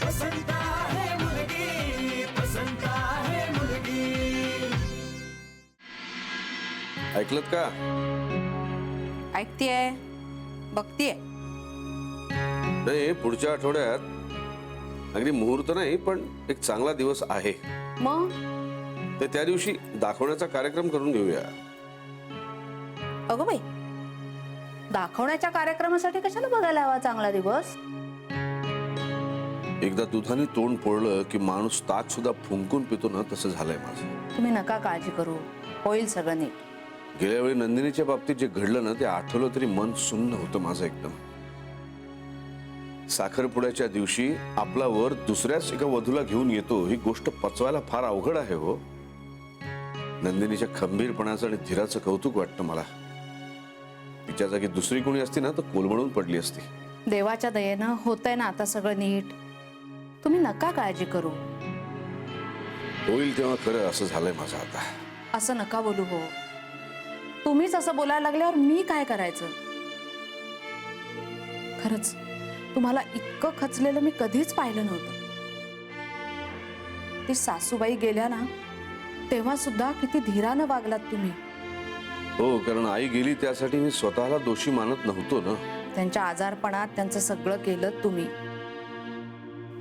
पसंत आहे मुलगी, पसंत आहे मुलगी. ऐकलत का? ऐकतेय, बघतीये. नाही, पुढच्या आठवड्यात अगदी मुहूर्त नाही पण एक चांगला दिवस आहे. मग ते त्या दिवशी दाखवण्याचा कार्यक्रम करून घेऊया. अगं बाई, दाखवण्याच्या कार्यक्रमासाठी कशाला बघायला हवा चांगला दिवस? एकदा दुधाने तोंड पोळलं की माणूस ताक सुद्धा फुंकून पितो ना, तसं झालंय माझं. तुम्ही नका काळजी करू, होईल सगळं नीट. गेल्या वेळी नंदिनीच्या बाबतीत जे घडलं ना, ते आठवलं तरी मन सुन्न होतं माझं एकदम. साखरपुड्याच्या दिवशी आपला वर दुसऱ्याच एका वधूला घेऊन येतो, ही गोष्ट पचवायला फार अवघड आहे हो. नंदिनीच्या खंबीरपणाचं आणि धीराचं कौतुक वाटतं मला. तिच्या जागी दुसरी कोणी असती ना, तर कोलमडून पडली असती. देवाच्या दयेनं होतंय ना आता सगळं नीट. तुम्ही नका काळजी करू. होईल तेव्हा खरं असं झालंय माझं आता. असं नका बोलू हो. तुम्हीच असं बोलायला लागल्यावर मी काय करायचं? खरंच तुम्हाला इतकं खचलेलं मी कधीच पाहिलं नव्हतं. ती सासूबाई गेल्या ना, तेव्हा सुद्धा किती धीरानं वागलात तुम्ही. हो, कारण आई गेली त्यासाठी मी स्वतःला दोषी मानत नव्हतो ना. त्यांच्या आजारपणात त्यांचं सगळं केलं तुम्ही.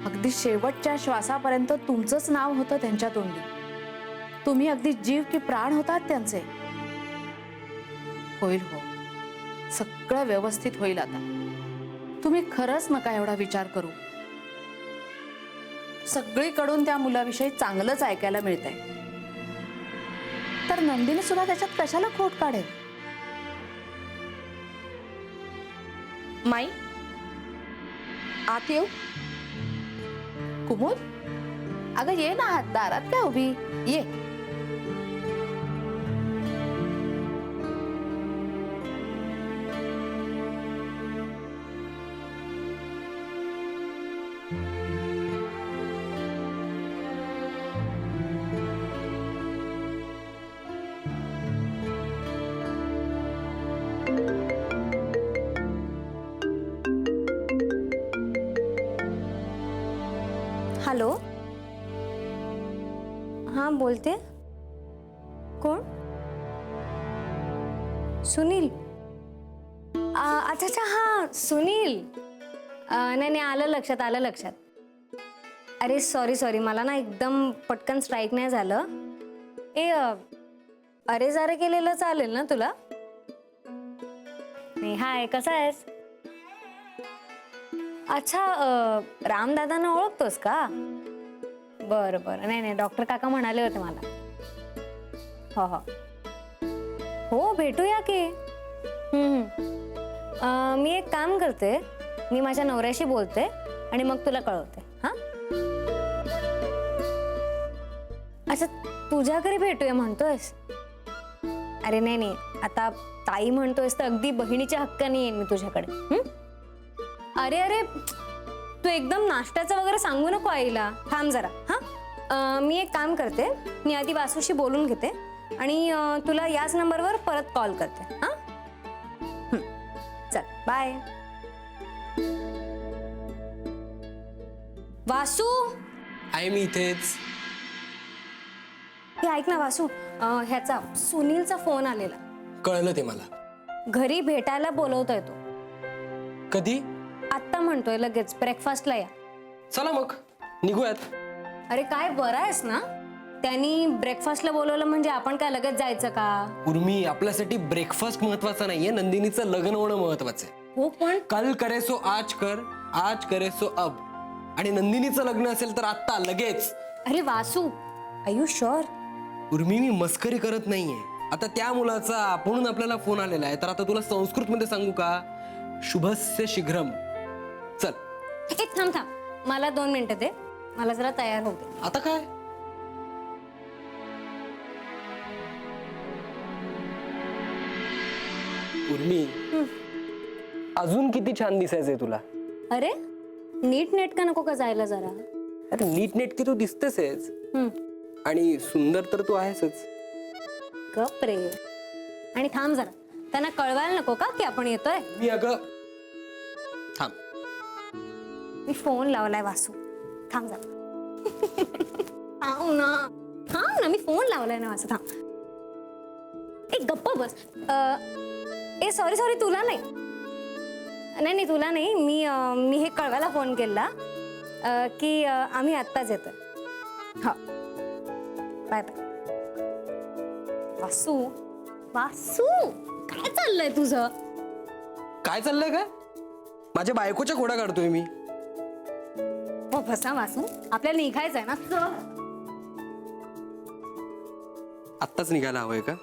अगदी शेवटच्या श्वासापर्यंत तुमचंच नाव होतं त्यांच्या तोंडी. तुम्ही अगदी जीव की प्राण होतात त्यांचे. होईल हो, सगळं व्यवस्थित होईल आता. तुम्ही खरंच नका एवढा विचार करू. सगळीकडून त्या मुलाविषयी चांगलंच ऐकायला मिळतंय. तर नंदिनी सुद्धा त्याच्यात कशाला खोट काढेल? माई, आत येऊ? कुमुद, अगं ये ना, हात दारात काय उभी, ये. हॅलो, हां बोलते. कोण? सुनील. अच्छा अच्छा, हां सुनील. नाही नाही, आलं लक्षात, आलं लक्षात. अरे सॉरी सॉरी, मला ना एकदम पटकन स्ट्राईक नाही झालं. अरे जरा केलेलं चालेल ना तुला? नाही, हाय, कसा आहेस? अच्छा, रामदादांना ओळखतोस का? बरं बरं, नाही नाही, डॉक्टर काका म्हणाले होते मला. हो हो हो, भेटूया की. मी एक काम करते, मी माझ्या नवऱ्याशी बोलते आणि मग तुला कळवते. हां, अच्छा, तुझ्या घरी भेटूया म्हणतोयस? अरे नाही नाही, आता ताई म्हणतोयस तर अगदी बहिणीच्या हक्काने येईन मी तुझ्याकडे. अरे अरे, तू एकदम नाश्त्याचं वगैरे सांगू नको आईला. थांब जरा. हां, मी एक काम करते, मी आधी वासूशी बोलून घेते आणि तुला याच नंबरवर परत कॉल करते. हां, चल बाय. वासू, आहे मी इथेच. हे ऐक ना वासू, ह्याचा सुनीलचा फोन आलेला. कळलं ते मला. घरी भेटायला बोलवतोय तो. कधी? आत्ता म्हणतोय लगेच ब्रेकफास्टला या. चला मग निघूयात. अरे काय, बरं आहेस ना? त्यांनी ब्रेकफास्टला बोलवलं म्हणजे आपण काय लगेच जायचं का? उर्मी, आपल्यासाठी ब्रेकफास्ट महत्वाचा नाहीये, नंदिनीचं लग्न होणं महत्वाचं आहे. हो पण कल करे सो आज कर, आज करे सो अब. आणि नंदिनीचं लग्न असेल तर आत्ता लगेच. अरे वासू, आर यू शुअर? उर्मी, मी मस्करी करत नाहीये. आता त्या मुलाचा आपण आपल्याला फोन आलेला आहे, तर आता तुला संस्कृत मध्ये सांगू का? शुभस्य शीघ्रम. चल. एक थांब थांब, मला 2 मिनिटं दे, मला जरा तयार होते. आता काय? उर्मी, अजून किती छान दिसायचंय तुला. अरे नीट नेटका नको का जायला जरा? अरे नीट नेटकी तू दिसतेस आणि सुंदर तर तू आहेसच. गप रे. आणि थांब जरा, त्यांना कळवायला नको का की आपण येतोय? मी अगं थांब. मी फोन लावलाय वासू. थांब जा. थांब ना मी फोन लावलाय ना माझा. थांब एक गप्प बस. सॉरी तुला नाही तुला नाही. मी हे कळवायला फोन केला की आम्ही आत्ताच येतोय. हा बाय बाय. वासू काय चाललंय तुझं? काय चाललंय काय? माझ्या बायकोच्या खोड्या काढतोय मी. बसा वासू, आपल्याला निघायचंय ना. चल. आत्ताच निघायला हवंय का?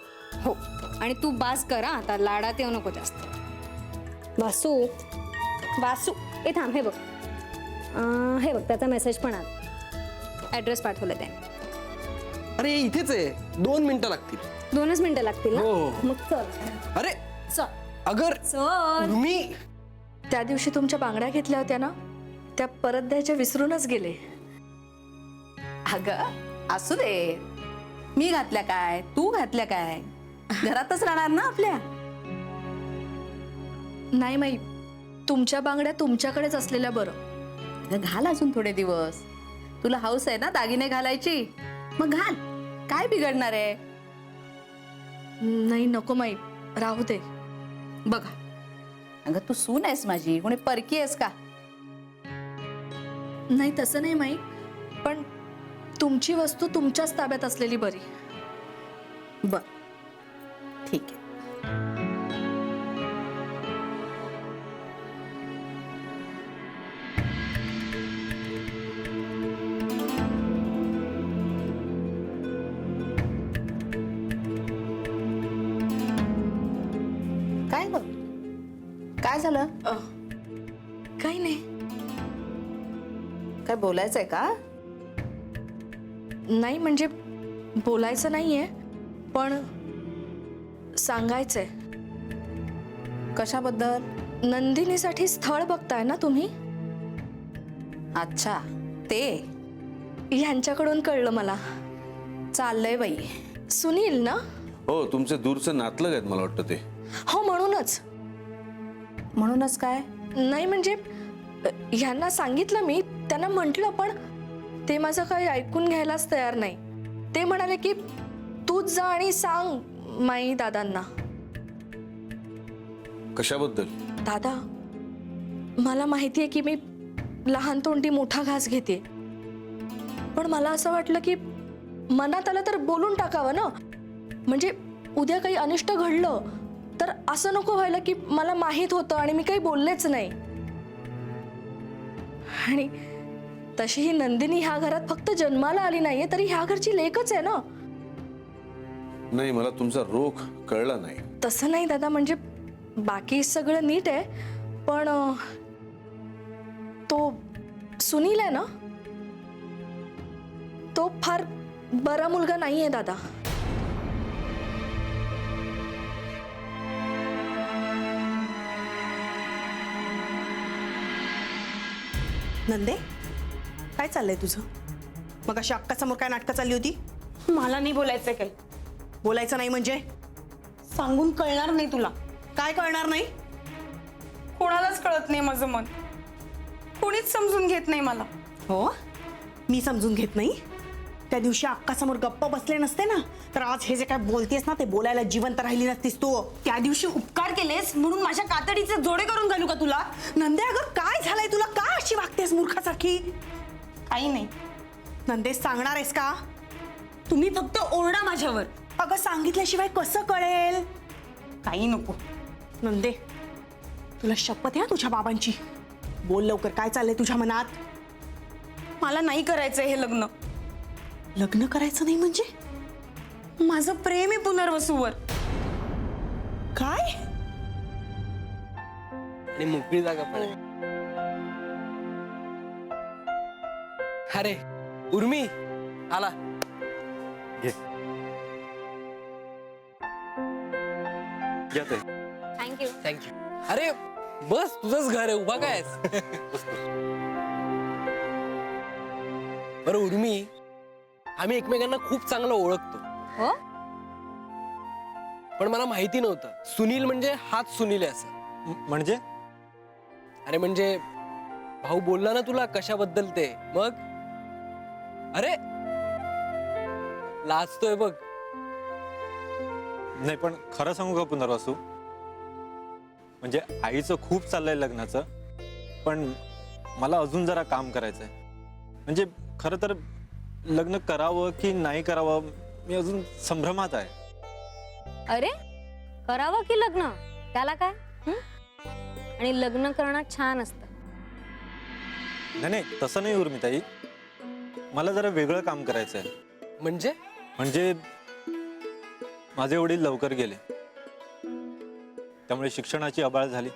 हो, आणि तू बास करा आता, लाडात येऊ नको जास्त. वासू ए थांब. हे बघ त्याचा मेसेज पण आला. ऍड्रेस पाठवलं त्याने. अरे इथेच आहे, 2 मिनिटं लागतील. 2च मिनिटं लागतील ना? हो. मग चल. अरे चल अगर चल. मी त्या दिवशी तुमच्या बांगड्या घेतल्या होत्या ना, त्या परत द्यायच्या विसरूनच गेले. अगं असू दे, मी घातल्या काय तू घातल्या काय, घरातच राहणार ना आपल्या. नाही माई, तुमच्या बांगड्या तुमच्याकडेच असलेल्या बरं. अगं घाल अजून थोडे दिवस. तुला हौस आहे ना दागिने घालायची, मग घाल, काय बिघडणार आहे. नाही नको माई, राहू दे. बघा अगं तू सून आहेस माझी, कोणी परकी आहेस का? नाही तसं नाही माई, पण तुमची वस्तू तुमच्याच ताब्यात असलेली बरी. बर ठीक आहे. काय ग, काय झालं? काही नाही. काय बोलायचंय का? नाही म्हणजे बोलायचं नाहीये, पण सांगायचंय. कशाबद्दल? नंदिनीसाठी स्थळ बघताय ना तुम्ही? अच्छा ते ह्यांच्याकडून कळलं मला. चाललंय बाई. सुनील ना? हो, तुमचे दूरचे नातलग आहेत मला वाटतं ते. हो म्हणूनच. म्हणूनच काय? नाही म्हणजे ह्यांना सांगितलं मी, त्यांना म्हटलं, पण ते माझं काही ऐकून घ्यायलाच तयार नाही. ते म्हणाले की तूच जा आणि सांग माई दादांना. कशाबद्दल? दादा, मला माहिती आहे की मी लहान तोंडी मोठा घास घेते, पण मला असं वाटलं की मनात आलं तर बोलून टाकावं ना. म्हणजे उद्या काही अनिष्ट घडलं तर असं नको व्हायला की मला माहित होतं आणि मी काही बोललेच नाही. आणि तशी ही नंदिनी ह्या घरात फक्त जन्माला आली नाहीये, तरी ह्या घरची लेकच आहे ना. नाही, मला तुमचा रोख कळला नाही. तसं नाही दादा, म्हणजे बाकी सगळं नीट आहे, पण तो सुनील आहे ना, तो फार बरा मुलगा नाहीये दादा. नंदे, काय चाललंय तुझं? मग अशी अक्कासमोर काय नाटकं चालली होती? मला नाही बोलायचंय काही. बोलायचं नाही म्हणजे? सांगून कळणार नाही तुला. काय कळणार नाही? कोणालाच कळत नाही माझं मन. कोणीच समजून घेत नाही मला. हो, मी समजून घेत नाही. त्या दिवशी अक्कासमोर गप्प बसले नसते ना, तर आज हे जे काय बोलतेस ना, ते बोलायला जिवंत राहिली नसतीस तू. त्या दिवशी उपकार केलेस म्हणून माझ्या कातडीचे जोडे करून घालू का तुला? नंदे, अगं काय झालंय तुला? का अशी वागतेस मूर्खासारखी? काही नाही. नंदे, सांगणार आहेस का? तुम्ही फक्त ओरडा माझ्यावर. अगं सांगितल्याशिवाय कसं कळेल? काही नको. नंदे, तुला शपथ आहे तुझ्या बाबांची. बोल लवकर, काय चाललंय तुझ्या मनात? मला नाही करायचंय हे लग्न. लग्न करायचं नाही म्हणजे? माझं प्रेम आहे पुनर्वसूवर. काय? आणि मोकळी जागा पण आहे. अरे उर्मी आला. घे. थँक्यू. थँक्यू. अरे बस, तुझंच घर आहे, उभा काय? बरं उर्मी, आम्ही एकमेकांना खूप चांगलं ओळखतो. हो? पण मला माहिती नव्हतं सुनील म्हणजे हाच सुनील आहे असं. म्हणजे? अरे म्हणजे भाऊ बोलला ना तुला कशाबद्दल ते, मग अरे लाजतोय बघ. नाही पण खरं सांगू का पुनर्वसू, म्हणजे आईचं खूप चाललंय लग्नाचं, पण मला अजून जरा काम करायचंय. म्हणजे खरं तर लग्न करावं की नाही करावं मी अजून संभ्रमात आहे. अरे करावं की लग्न, त्याला काय? आणि लग्न करणं छान असतं. नाही नाही तसं नाही उर्मिताई, मला जरा वेगळं काम करायचंय. म्हणजे म्हणजे माझे वडील लवकर गेले, त्यामुळे शिक्षणाची अबाळ झाली.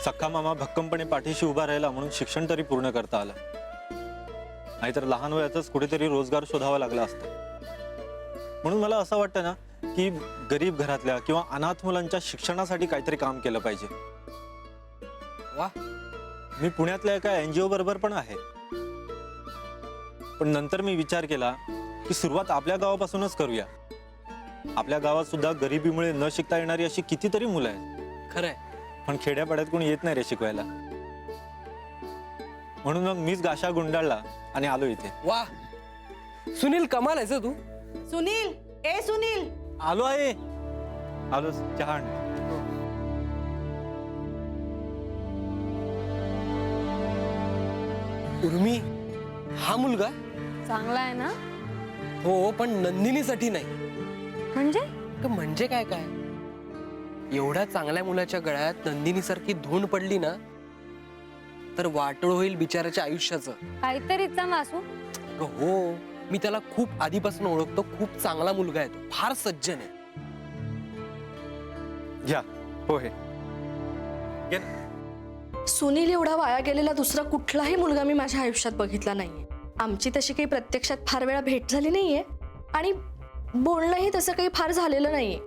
सख्खा मामा भक्कमपणे पाठीशी उभा राहिला म्हणून शिक्षण तरी पूर्ण करता आलं, नाहीतर लहान वयातच कुठेतरी रोजगार शोधावा लागला असता. म्हणून मला असं वाटतं ना की गरीब घरातल्या किंवा अनाथ मुलांच्या शिक्षणासाठी काहीतरी काम केलं पाहिजे. वा, मी पुण्यातल्या एका NGO बरोबर पण आहे, पण नंतर मी विचार केला की सुरुवात आपल्या गावापासूनच करूया. आपल्या गावात सुद्धा गरिबीमुळे न शिकता येणारी अशी कितीतरी मुलं आहेत. खरंय. पण खेड्यापाड्यात कोणी येत नाही रे शिकवायला. म्हणून मग मीच गाशा गुंडाळला आणि आलो इथे. वा सुनील, कमाल आहेस हं तू. सुनील, ए सुनील, आलो आहे, आलो. चहा आण. उर्मी, हा मुलगा चांगला आहे ना? हो, पण नंदिनीसाठी नाही. म्हणजे म्हणजे काय काय एवढ्या चांगल्या मुलाच्या गळ्यात नंदिनीसारखी धूण पडली ना तर वाटोळ होईल बिचाराच्या आयुष्याचं. काहीतरी वासू. हो, मी त्याला खूप आधीपासून ओळखतो. खूप चांगला मुलगा आहे तो, फार सज्जन आहे. घ्या पोहे. सुनील एवढा वाया गेलेला दुसरा कुठलाही मुलगा मी माझ्या आयुष्यात बघितला नाहीये. आमची तशी काही प्रत्यक्षात फार वेळा भेट झाली नाहीये आणि बोलणंही तसं काही फार झालेलं नाहीये.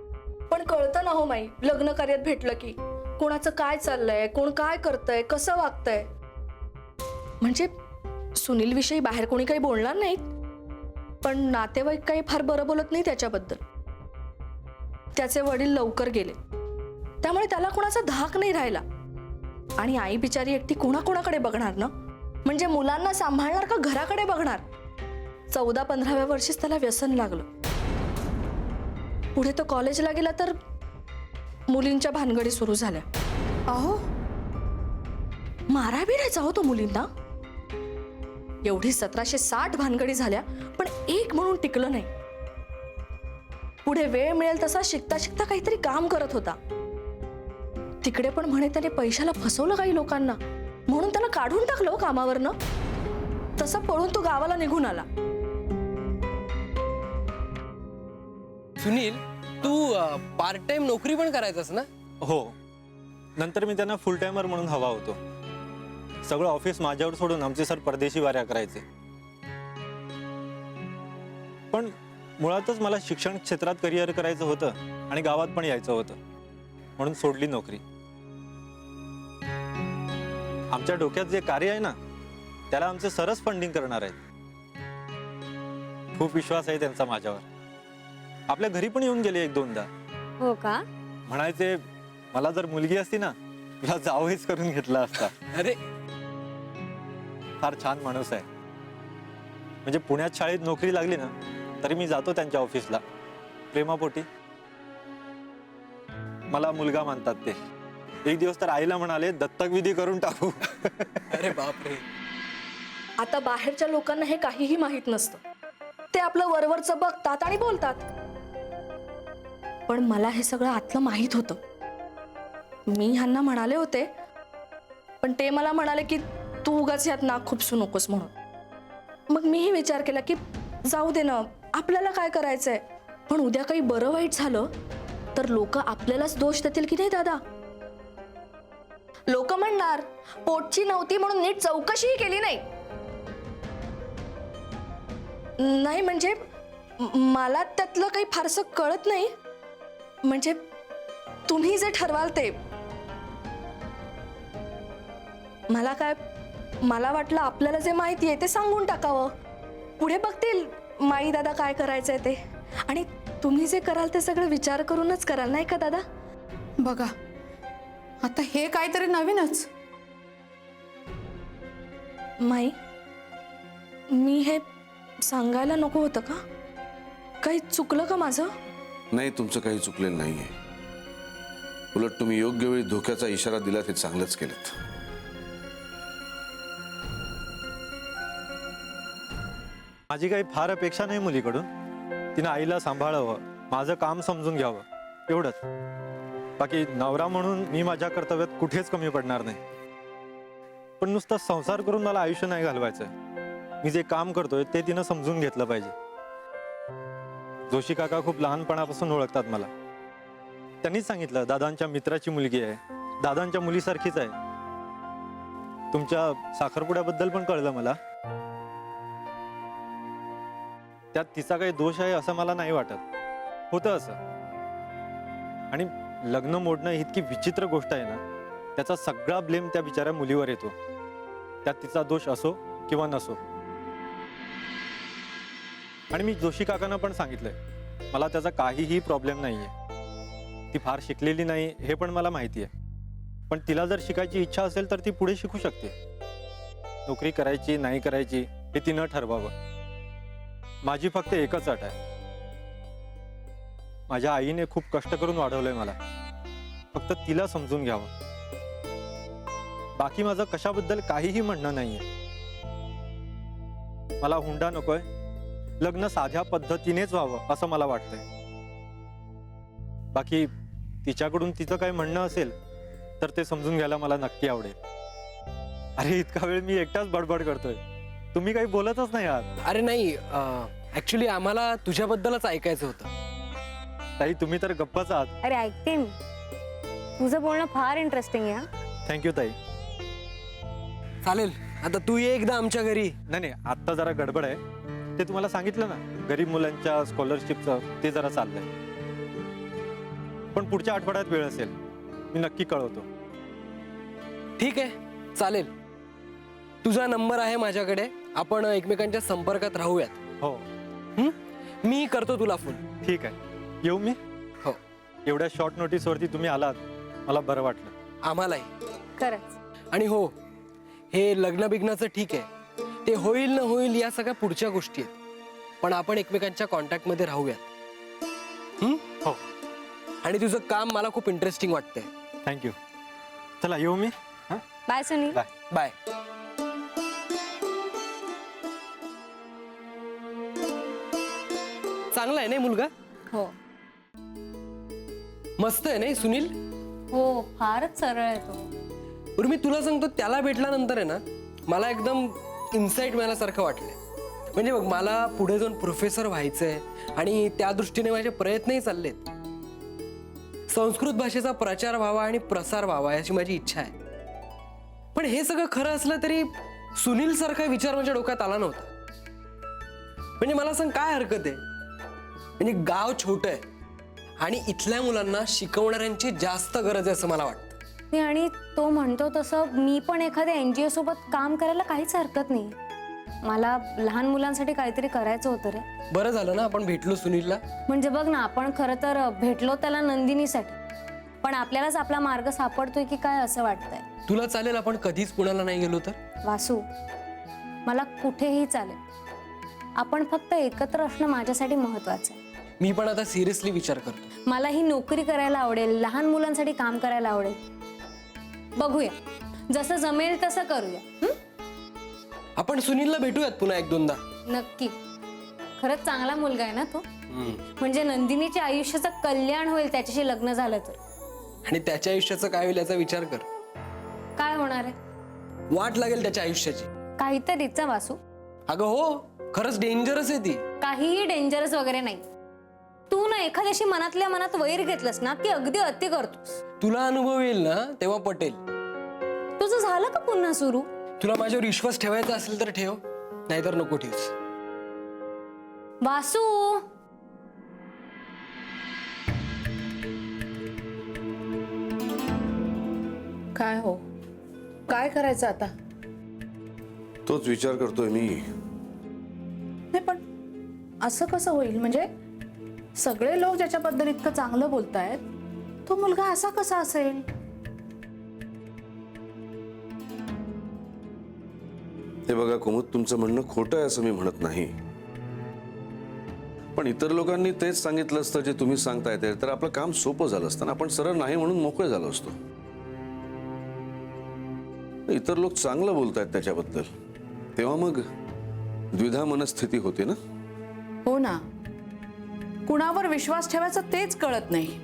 पण कळतं ना हो माई, लग्न कार्यात भेटलं की कोणाचं काय चाललंय, कोण काय करतंय, कसं वागतंय. म्हणजे सुनील विषयी बाहेर कोणी काही बोलणार नाहीत, पण नातेवाईक काही फार बरं बोलत नाही त्याच्याबद्दल. त्याचे वडील लवकर गेले, त्यामुळे त्याला कोणाचा धाक नाही राहिला. आणि आई बिचारी एकटी कोणाकोणाकडे बघणार ना, म्हणजे मुलांना सांभाळणार का घराकडे बघणार. 14-15व्या वर्षीच त्याला व्यसन लागलं. पुढे तो कॉलेजला गेला तर मुलींच्या भानगडी सुरू झाल्या. अहो, माराबिरायचा हो तो मुलींना. एवढी 1760 भानगडी झाल्या, पण एक म्हणून टिकलं नाही. पुढे वेळ मिळेल तसा शिकता शिकता काहीतरी काम करत होता. तिकडे पण म्हणे त्याने पैशाला फसवलं काही लोकांना, म्हणून त्याला काढून टाकलं कामावरनं. तसा पळून तो गावाला निघून आला. सुनील, तू पार्ट टाइम नोकरी पण करायचंस ना? हो, नंतर मी त्यांना फुल टायमर म्हणून हवा होतो. सगळं ऑफिस माझ्यावर सोडून आमचे सर परदेशी वाऱ्या करायचे. पण मुळातच मला शिक्षण क्षेत्रात करिअर करायचं होतं आणि गावात पण यायचं होतं, म्हणून सोडली नोकरी. आमच्या डोक्यात जे कार्य आहे ना त्याला आमचे सरच फंडिंग करणार आहेत. खूप विश्वास आहे त्यांचा माझ्यावर. आपल्या घरी पण येऊन गेले 1-2दा. हो का? म्हणायचे मला जर मुलगी असती ना तुला जावईच करून घेतला असता. अरे फार छान माणूस आहे. म्हणजे पुण्यात शाळेत नोकरी लागली ना तरी मी जातो त्यांच्या ऑफिसला प्रेमापोटी. मला मुलगा मानतात ते. एक दिवस तर आईला म्हणाले दत्तक विधी करून टाकू. अरे बापरे. आता बाहेरच्या लोकांना हे काहीही माहित नसतं. ते आपलं वरवरचं बघतात आणि बोलतात. पण मला हे सगळं आतलं माहित होतं. मी ह्यांना म्हणाले होते, पण ते मला म्हणाले की तू उगाच यात नाक खुपसू नकोस म्हणून. मग मीही विचार केला की जाऊ दे ना, आपल्याला काय करायचंय. पण उद्या काही बरं वाईट झालं तर लोक आपल्यालाच दोष देतील की नाही दादा. लोक म्हणणार पोटची नव्हती म्हणून नीट चौकशीही केली नाही. नाही म्हणजे मला त्यातलं काही फारसं कळत नाही. म्हणजे तुम्ही जे ठरवाल ते. मला वाटलं आपल्याला जे माहिती आहे ते सांगून टाकावं. पुढे बघतील माई दादा काय करायचंय ते. आणि तुम्ही जे कराल ते सगळं विचार करूनच कराल, नाही का दादा? बघा, आता हे काहीतरी नवीनच. माई, मी हे सांगायला नको होतं का? काही चुकलं का माझं? नाही, तुमचं काही चुकलेलं नाहीये. उलट तुम्ही योग्य वेळी धोक्याचा इशारा दिलात हे चांगलंच केलं. माझी काही फार अपेक्षा नाही मुलीकडून. तिनं आईला सांभाळावं, माझं काम समजून घ्यावं, एवढंच. बाकी नवरा म्हणून मी माझ्या कर्तव्यात कुठेच कमी पडणार नाही. पण नुसतं संसार करून मला आयुष्य नाही घालवायचं. मी जे काम करतोय ते तिनं समजून घेतलं पाहिजे. जोशी काका खूप लहानपणापासून ओळखतात मला. त्यांनीच सांगितलं दादांच्या मित्राची मुलगी आहे, दादांच्या मुलीसारखीच आहे. तुमच्या साखरपुड्याबद्दल पण कळलं मला. त्यात तिचा काही दोष आहे असं मला नाही वाटत. होतं असं. आणि लग्न मोडणं ही इतकी विचित्र गोष्ट आहे ना, त्याचा सगळा ब्लेम त्या बिचाऱ्या मुलीवर येतो. त्यात तिचा दोष असो किंवा नसो. आणि मी जोशी काकांना पण सांगितलंय मला त्याचा काहीही प्रॉब्लेम नाहीये. ती फार शिकलेली नाही हे पण मला माहिती आहे. पण तिला जर शिकायची इच्छा असेल तर ती पुढे शिकू शकते. नोकरी करायची नाही करायची हे तिनं ठरवावं. माझी फक्त एकच अट आहे. माझ्या आईने खूप कष्ट करून वाढवलंय मला. फक्त तिला समजून घ्यावं. बाकी माझं कशाबद्दल काहीही म्हणणं नाहीये. मला हुंडा नकोय. लग्न साध्या पद्धतीनेच व्हावं असं मला वाटतंय. बाकी तिच्याकडून तिचं काही म्हणणं असेल तर ते समजून घ्यायला मला नक्की आवडेल. अरे इतका वेळ मी एकटाच बडबड करतोय, तुम्ही काही बोलतच नाही आहात. अरे नाही, ऍक्च्युली आम्हाला तुझ्याबद्दलच ऐकायचं होतं. ताई तुम्ही तर गप्पच आहात. अरे ऐकते मी. तुझं बोलणं फार इंटरेस्टिंग आहे. थँक्यू ताई. चालेल, आता तू ये एकदा आमच्या घरी. नाही आत्ता जरा गडबड आहे. ते तुम्हाला सांगितलं ना, गरीब मुलांच्या स्कॉलरशिपचं ते जरा चाललंय. पण पुढच्या आठवड्यात वेळ असेल मी नक्की कळवतो. ठीक आहे, चालेल. तुझा नंबर आहे माझ्याकडे. आपण एकमेकांच्या संपर्कात राहूयात. हो मी करतो तुला फोन. ठीक आहे. येऊ मी? हो. एवढ्या शॉर्ट नोटीसवरती तुम्ही आलात, मला बरं वाटलं. आम्हालाही. खरंच. आणि हो, हे लग्न बिग्नाचं ठीक आहे, ते होईल न होईल या सगळ्या पुढच्या गोष्टी आहेत. पण आपण एकमेकांच्या कॉन्टॅक्टमध्ये राहूयात. हो. आणि तुझं काम मला खूप इंटरेस्टिंग वाटतंय. थँक्यू. चला येऊ मी. हां बाय सुनील. बाय. बाय. चांगला आहे नाही मुलगा? हो मस्त आहे नाही सुनील? हो, फारच सरळ आहे तो. बरं मी तुला सांगतो, त्याला भेटल्यानंतर आहे ना मला एकदम इन्साइट मिळाल्यासारखं वाटलंय. म्हणजे बघ, मला पुढे जाऊन प्रोफेसर व्हायचंय आणि त्या दृष्टीने माझे प्रयत्नही चाललेत. संस्कृत भाषेचा प्रचार व्हावा आणि प्रसार व्हावा याची माझी इच्छा आहे. पण हे सगळं खरं असलं तरी सुनील सारखा विचार माझ्या डोक्यात आला नव्हता. म्हणजे मला सांग, काय हरकत आहे? म्हणजे गाव छोटं आहे आणि इथल्या मुलांना शिकवणाऱ्यांची जास्त गरज आहे असं मला वाटतं. आणि तो म्हणतो तसं मी पण एखाद्या NGO सोबत काम करायला काहीच हरकत नाही. मला लहान मुलांसाठी काहीतरी करायचं होतं रे. बरं झालं ना आपण भेटलो सुनीलला. म्हणजे बघ ना, आपण खरं तर भेटलो त्याला नंदिनीसाठी, पण आपल्यालाच आपला मार्ग सापडतोय की काय असं वाटतंय. तुला चालेल आपण कधीच पुण्याला नाही गेलो तर? वासू, मला कुठेही चालेल. आपण फक्त एकत्र असणं माझ्यासाठी महत्वाचं आहे. मी पण आता सिरियसली विचार करतो. मला ही नोकरी करायला आवडेल, लहान मुलांसाठी काम करायला आवडेल. बघूया, जसं जमेल तसं करूया. आपण सुनीलला भेटूयात पुन्हा एक दोनदा. नक्की. खरंच चांगला मुलगा आहे ना तो. म्हणजे नंदिनीच्या आयुष्याचं कल्याण होईल त्याच्याशी लग्न झालं तर. आणि त्याच्या आयुष्याचं काय होईल याचा विचार कर. काय होणार आहे? वाट लागेल त्याच्या आयुष्याची. काहीतरीचा वासू. अगं हो, खरंच डेंजरस आहे ती. काहीही डेंजरस वगैरे नाही. तू ना एखाद्याशी मनातल्या मनात वैर घेतलंस ना की अगदी अति करतोस. तुला अनुभव येईल ना तेव्हा पटेल. तुझं झालं का पुन्हा सुरू? तुला माझ्यावर विश्वास ठेवायचा असेल तर ठेव, नाहीतर नको ठेवस. वासू, काय हो, काय करायचं आता? तोच विचार करतोय मी. नाही पण असं कसं होईल? म्हणजे सगळे लोक ज्याच्याबद्दल इतकं चांगलं बोलतायत, तो मुलगा असा कसा असेल? हे बघा कुमुद, तुमचं म्हणणं खोटं आहे असं मी म्हणत नाही, पण इतर लोकांनी तेच सांगितलं असतं जे तुम्ही सांगताय ते, तर आपलं काम सोपं झालं असतं ना. आपण सरळ नाही म्हणून मोकळे झालो असतो. इतर लोक चांगलं बोलतायत त्याच्याबद्दल, तेव्हा मग द्विधा मनस्थिती होते ना. हो ना, कुणावर विश्वास ठेवायचा तेच कळत नाही.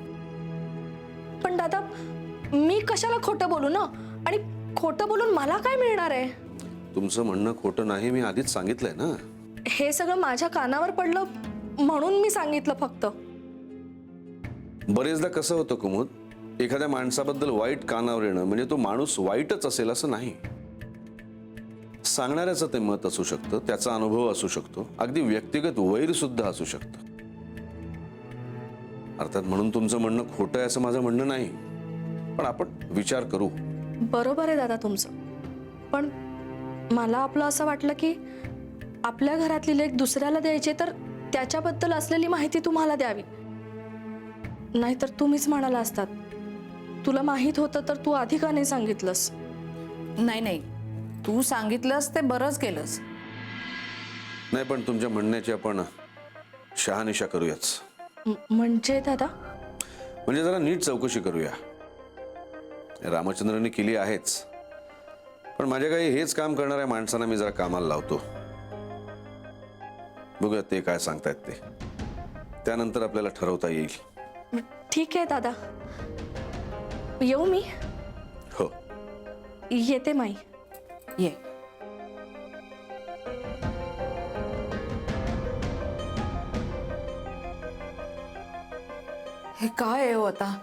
पण दादा, मी कशाला खोटं बोलू ना? आणि खोटं बोलून मला काय मिळणार आहे? तुमचं म्हणणं खोटं नाही, मी आधीच सांगितलंय ना. हे सगळं माझ्या कानावर पडलं म्हणून मी सांगितलं फक्त. बरेचदा कसं होतं कुमुद, एखाद्या माणसाबद्दल वाईट कानावर येणं म्हणजे तो माणूस वाईटच असेल असं नाही. सांगणाऱ्याचं ते मत असू शकतं, त्याचा अनुभव असू शकतो, अगदी व्यक्तिगत वैर सुद्धा असू शकतं. अर्थात म्हणून तुमचं म्हणणं खोटं आहे असं माझं म्हणणं नाही, पण आपण विचार करू. बरोबर आहे दादा तुमचं, पण मला आपलं असं वाटलं की आपल्या घरातली लेक दुसऱ्याला द्यायची तर त्याच्याबद्दल असलेली माहिती तुम्हाला द्यावी. नाहीतर तुम्हीच म्हणाला असतात, तुला माहित होतं तर तू आधी का नाही सांगितलंस? नाही नाही, तू सांगितलंस ते बरंच केलंस. नाही, पण तुमच्या म्हणण्याची आपण शहानिशा करूयाच. म्हणजे दादा? म्हणजे जरा नीट चौकशी करूया. रामचंद्रने केली आहेच, पण माझ्या काही हेच काम करणाऱ्या माणसांना मी जरा कामाला लावतो. बघूया ते काय सांगतायत ते, त्यानंतर आपल्याला ठरवता येईल. ठीक आहे दादा, येऊ मी? हो. येते माई. ये. हे काय आहे हो आता?